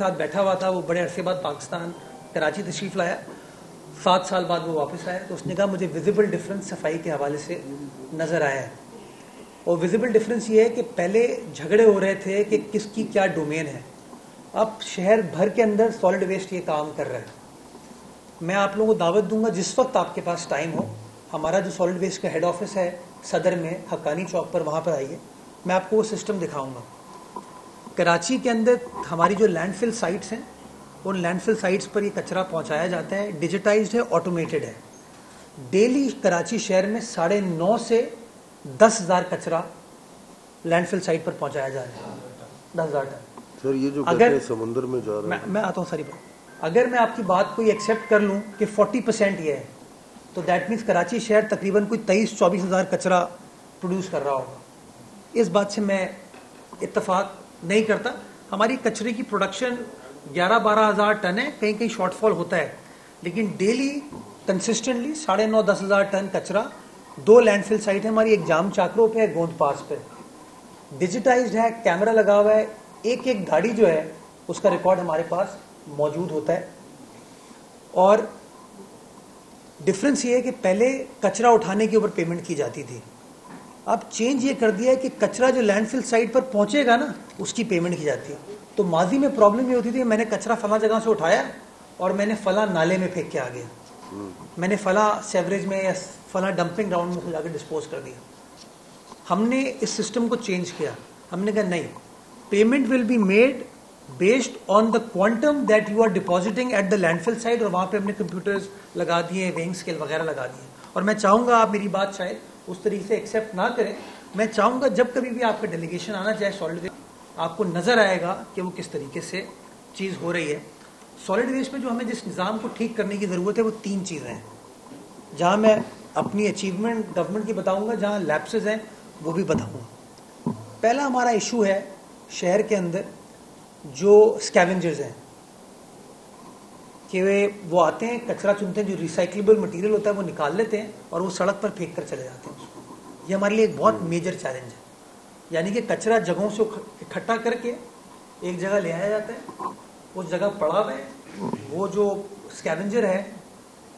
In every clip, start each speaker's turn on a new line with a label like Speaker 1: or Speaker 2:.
Speaker 1: ساتھ بیٹھا ہوا تھا. وہ بڑے عرصے بعد پاکستان کراچی تشریف لایا. 7 سال بعد وہ واپس آیا. تو اس نے کہا مجھے ویزیبل ڈفرینس صفائی کے حوالے سے نظر آیا ہے. اور ویزیبل ڈفرینس یہ ہے کہ پہلے جھگڑے ہو رہے تھے کہ کس کی کیا ڈومین ہے. اب شہر بھر کے اندر سالڈ ویسٹ یہ کام کر رہا ہے. میں آپ لوگوں کو دعوت دوں گا جس وقت آپ کے پاس ٹائم ہو, ہمارا جو سالڈ ویسٹ کا ہیڈ آفس ہے صدر میں حقانی چوک پر, وہاں پر آئیے. میں آپ کو وہ سسٹم دکھاؤں گا. کراچی کے اندر ہماری جو لینڈ فل سائٹس ہیں, ان لینڈ فل سائٹس پر یہ کچرا پہنچایا جاتا ہے. ڈیجیٹائزڈ ہے, آٹومیٹڈ ہے. ڈیلی کراچی شہر میں 9.5 سے 10,000 کچرا لینڈ فل سائٹ پر پہنچایا جا رہا ہے. 10,000 ٹن.
Speaker 2: سر یہ جو
Speaker 1: اگر
Speaker 2: سمندر میں جا رہا ہے,
Speaker 1: میں آتا ہوں ساری بات. اگر میں آپ کی بات کو یہ ایکسیپٹ کر لوں کہ 40% یہ ہے, تو دیٹ مینس کراچی شہر تقریباً کوئی 23-24 ہزار کچرا پروڈیوس کر رہا ہوگا. اس بات سے میں اتفاق نہیں کرتا. ہماری کچرے کی پروڈکشن 11-12 ہزار ٹن ہے, کہیں کہیں شارٹ فال ہوتا ہے, لیکن ڈیلی کنسسٹنٹلی 9.5-10 ہزار ٹن کچرا 2 لینڈ فل سائٹ ہے ہماری. ایک جام چاکرو پہ ہے, گوند پاس پہ. ڈیجیٹائزڈ ہے, کیمرہ لگا ہوا ہے. ایک ایک گاڑی جو ہے اس کا ریکارڈ ہمارے پاس موجود ہوتا ہے. اور ڈفرنس یہ ہے کہ پہلے کچرا اٹھانے کے اوپر پیمنٹ کی جاتی تھی. اب چینج یہ کر دیا ہے کہ کچرا جو لینڈ فل سائٹ پر پہنچے گا نا, اس کی پیمنٹ کی جاتی ہے. تو ماضی میں پرابلم یہ ہوتی تھی کہ میں نے کچرا فلاں جگہ سے اٹھایا اور میں نے فلاں نالے میں پھینک کے آ گیا, میں نے فلاں سیوریج میں یا فلاں ڈمپنگ گراؤنڈ میں جا کے ڈسپوز کر دیا. ہم نے اس سسٹم کو چینج کیا. ہم نے کہا نہیں, payment will be made based on the quantum that you are depositing at the landfill site. اور وہاں پہ ہم نے کمپیوٹرز لگا دیے, ویئنگ اسکیل وغیرہ لگا دیے. اور میں چاہوں گا آپ میری بات شاید اس طریقے سے ایکسیپٹ نہ کریں. میں چاہوں گا جب کبھی بھی آپ کا ڈیلیگیشن آنا چاہے سالڈ ویسٹ, آپ کو نظر آئے گا کہ وہ کس طریقے سے چیز ہو رہی ہے. سالڈ ویسٹ میں جو ہمیں جس نظام کو ٹھیک کرنے کی ضرورت ہے وہ 3 چیزیں ہیں, جہاں میں اپنی اچیومنٹ گورنمنٹ کی بتاؤں گا, جہاں لیپسز ہیں وہ بھی بتاؤں گا. پہلا ہمارا ایشو ہے شہر کے اندر جو اسکیونجرز ہیں, کہ وہ آتے ہیں, کچرا چنتے ہیں, جو ریسائکلیبل مٹیریل ہوتا ہے وہ نکال لیتے ہیں اور وہ سڑک پر پھینک کر چلے جاتے ہیں. یہ ہمارے لیے ایک بہت میجر چیلنج ہے. یعنی کہ کچرا جگہوں سے اکٹھا کر کے ایک جگہ لے آیا جاتا ہے, اس جگہ پڑا ہوا ہے, وہ جو اسکیونجر ہے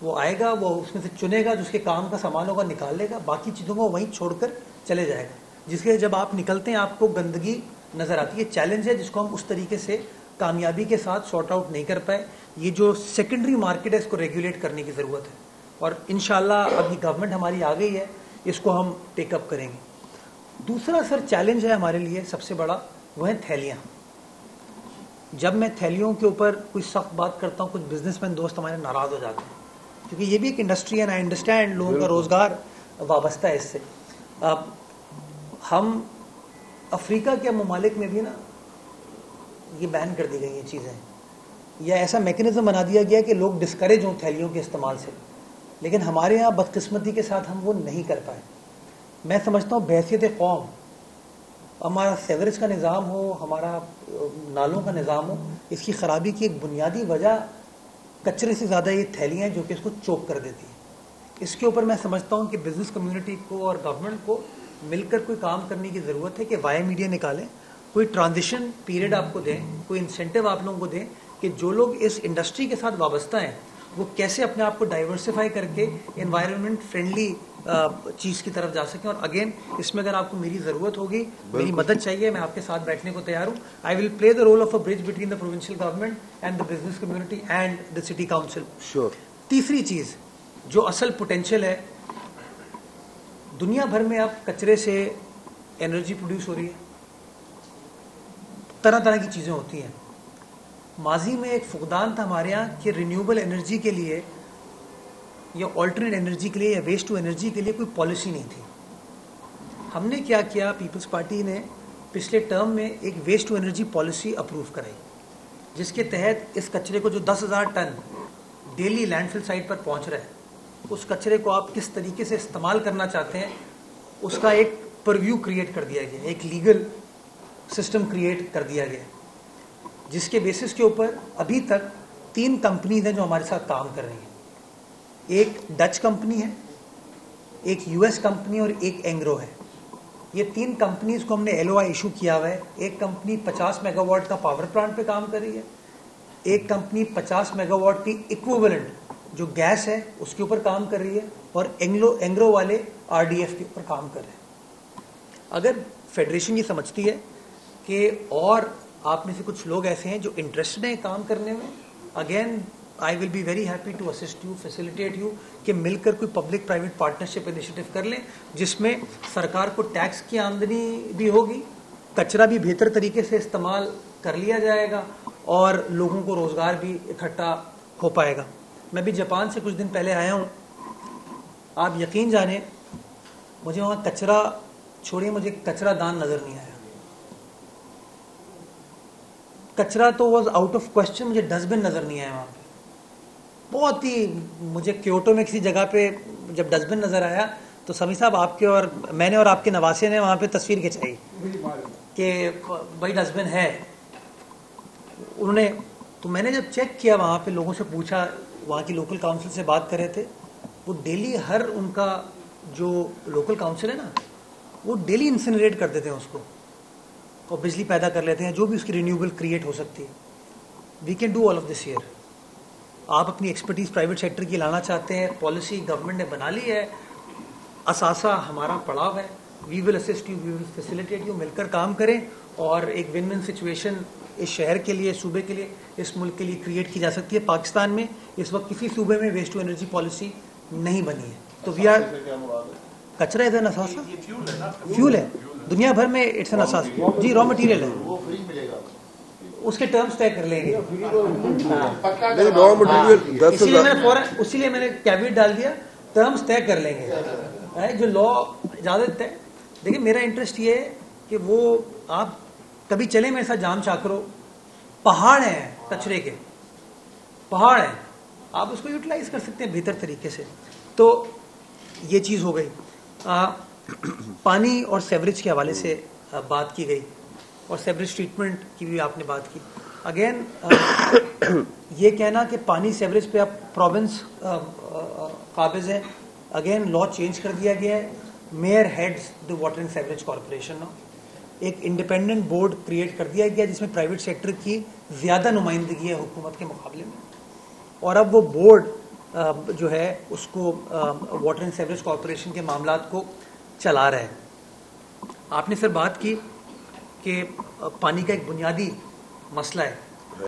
Speaker 1: وہ آئے گا, وہ اس میں سے چنے گا, جو اس کے کام کا سامان ہوگا نکال لے گا, باقی چیزوں کو وہیں چھوڑ کر چلے جائے گا. جس کے جب آپ نکلتے ہیں آپ کو گندگی نظر آتی ہے. چیلنج ہے جس کو ہم اس طریقے سے کامیابی کے ساتھ سارٹ آؤٹ نہیں کر پائے. یہ جو سیکنڈری مارکیٹ ہے اس کو ریگولیٹ کرنے کی ضرورت ہے, اور انشاءاللہ اب یہ گورنمنٹ ہماری آ گئی ہے, اس کو ہم ٹیک اپ کریں گے. دوسرا سر چیلنج ہے ہمارے لیے سب سے بڑا, وہ ہے تھیلیاں. جب میں تھیلیوں کے اوپر کوئی سخت بات کرتا ہوں, کچھ بزنس مین دوست ہمارے ناراض ہو جاتے ہیں, کیونکہ یہ بھی ایک انڈسٹری ہے, آئی انڈرسٹینڈ, لوگوں کا روزگار وابستہ ہے اس سے. اب ہم افریقہ کے ممالک میں بھی نا یہ بین کر دی گئی یہ چیزیں, یا ایسا میکنزم بنا دیا گیا کہ لوگ ڈسکریج ہوں تھیلیوں کے استعمال سے. لیکن ہمارے یہاں بدقسمتی کے ساتھ ہم وہ نہیں کر پائے. میں سمجھتا ہوں بحیثیت قوم ہمارا سیوریج کا نظام ہو, ہمارا نالوں کا نظام ہو, اس کی خرابی کی ایک بنیادی وجہ کچرے سے زیادہ یہ تھیلیاں ہیں جو کہ اس کو چوک کر دیتی ہیں. اس کے اوپر میں سمجھتا ہوں کہ بزنس کمیونٹی کو اور گورنمنٹ کو مل کر کوئی کام کرنے کی ضرورت ہے, کہ وائی میڈیا نکالیں, کوئی ٹرانزیشن پیریڈ آپ کو دیں, کوئی انسینٹیو آپ لوگوں کو دیں, کہ جو لوگ اس انڈسٹری کے ساتھ وابستہ ہیں وہ کیسے اپنے آپ کو ڈائیورسفائی کر کے انوائرمنٹ فرینڈلی چیز کی طرف جا سکیں. اور اگین اس میں اگر آپ کو میری ضرورت ہوگی, میری مدد چاہیے, میں آپ کے ساتھ بیٹھنے کو تیار ہوں. I will play the role of a bridge between the provincial government and the business community and the city council.
Speaker 2: Sure.
Speaker 1: تیسری چیز جو اصل پوٹینشیل ہے, دنیا بھر میں اب کچرے سے انرجی پروڈیوس ہو رہی ہے, طرح طرح کی چیزیں ہوتی ہیں. ماضی میں ایک فقدان تھا ہمارے یہاں کہ رینیوبل انرجی کے لیے یا آلٹرنیٹ انرجی کے لیے یا ویسٹ ٹو انرجی کے لیے کوئی پالیسی نہیں تھی. ہم نے کیا کیا, پیپلز پارٹی نے پچھلے ٹرم میں ایک waste to energy policy approve کرائی, جس کے تحت اس کچرے کو جو 10,000 ton daily landfill site پر پہنچ رہا ہے, اس کچرے کو آپ کس طریقے سے استعمال کرنا چاہتے ہیں اس کا ایک پرویو کریٹ کر دیا گیا, ایک لیگل سسٹم کریٹ کر دیا گیا, جس کے بیسس کے اوپر ابھی تک 3 کمپنیز ہیں جو ہمارے ساتھ کام کر رہی ہیں. ایک ڈچ کمپنی ہے, ایک یو ایس کمپنی اور ایک اینگرو ہے. یہ 3 کمپنیز کو ہم نے LOI ایشو کیا ہوا ہے. ایک کمپنی 50 میگا واٹ کا پاور پلانٹ پہ کام کر رہی ہے, ایک کمپنی 50 میگا واٹ کی ایکویولنٹ جو گیس ہے اس کے اوپر کام کر رہی ہے, اور اینگرو والے RDF کے اوپر کام کر رہے ہیں. اگر فیڈریشن یہ سمجھتی ہے کہ, اور آپ میں سے کچھ لوگ ایسے ہیں جو انٹرسٹڈ ہیں کام کرنے میں, again I will be very happy to assist you, facilitate you, کہ مل کر کوئی پبلک پرائیویٹ پارٹنرشپ انیشیٹو کر لیں جس میں سرکار کو ٹیکس کی آمدنی بھی ہوگی, کچرا بھی بہتر طریقے سے استعمال کر لیا جائے گا, اور لوگوں کو روزگار بھی اکٹھا ہو پائے گا. میں بھی جاپان سے کچھ دن پہلے آیا ہوں. آپ یقین جانیں مجھے وہاں کچرا چھوڑیے, مجھے کچرا دان نظر نہیں آیا. کچرا تو واز آؤٹ آف کوشچن, مجھے ڈسٹ بن نظر نہیں آیا وہاں پہ. بہت ہی مجھے کیوٹو میں کسی جگہ پہ جب ڈسٹ بن نظر آیا تو سمی صاحب آپ کے اور میں نے اور آپ کے نواسے نے وہاں پہ تصویر کھنچائی کہ بھائی ڈسٹ بن ہے. انہوں نے تو میں نے جب چیک کیا وہاں پہ, لوگوں سے پوچھا, وہاں کی لوکل کاؤنسل سے بات کر رہے تھے, وہ ڈیلی ہر ان کا جو لوکل کاؤنسل ہے نا وہ ڈیلی انسنریٹ کر دیتے ہیں اس کو اور بجلی پیدا کر لیتے ہیں جو بھی اس کی رینیوبل کریٹ ہو سکتی ہے. We can do all of this year. آپ اپنی ایکسپرٹیز پرائیویٹ سیکٹر کی لانا چاہتے ہیں, پالیسی گورنمنٹ نے بنا لی ہے, اثاثہ ہمارا پڑاؤ ہے, we will assist you, we will facilitate you, مل کر کام کریں اور ایک ون ون سچویشن اس شہر کے لیے, صوبے کے لیے, اس ملک کے لیے کریٹ کی جا سکتی ہے. پاکستان میں اس وقت کسی صوبے میں ویسٹ ٹو انرجی پالیسی نہیں بنی ہے. تو وی آر, کچرا از این اثاثہ, فیول ہے دنیا بھر میں, it's an اثاثہ G, raw material ہے, اس کے ٹرمز طے کر لیں گے. اسی لیے میں نے کیبنٹ ڈال دیا, ٹرمز طے کر لیں گے جو لا اجازت ہے. دیکھیں میرا انٹرسٹ یہ ہے کہ وہ آپ کبھی چلیں میرے ساتھ جام چاکرو, پہاڑ ہیں کچرے کے, پہاڑ ہیں, آپ اس کو یوٹیلائز کر سکتے ہیں بہتر طریقے سے. تو یہ چیز ہو گئی. پانی اور سیوریج کے حوالے سے بات کی گئی, اور سیوریج ٹریٹمنٹ کی بھی آپ نے بات کی. اگین یہ کہنا کہ پانی سیوریج پہ اب پروونس قابض ہے, اگین لا چینج کر دیا گیا ہے. Mayor heads the water and sewerage corporation. ایک انڈیپینڈنٹ بورڈ کریٹ کر دیا گیا جس میں پرائیویٹ سیکٹر کی زیادہ نمائندگی ہے حکومت کے مقابلے میں, اور اب وہ بورڈ جو ہے اس کو واٹر اینڈ سیوریج کارپوریشن کے معاملات کو چلا رہا ہے. آپ نے سر بات کی کہ پانی کا ایک بنیادی مسئلہ ہے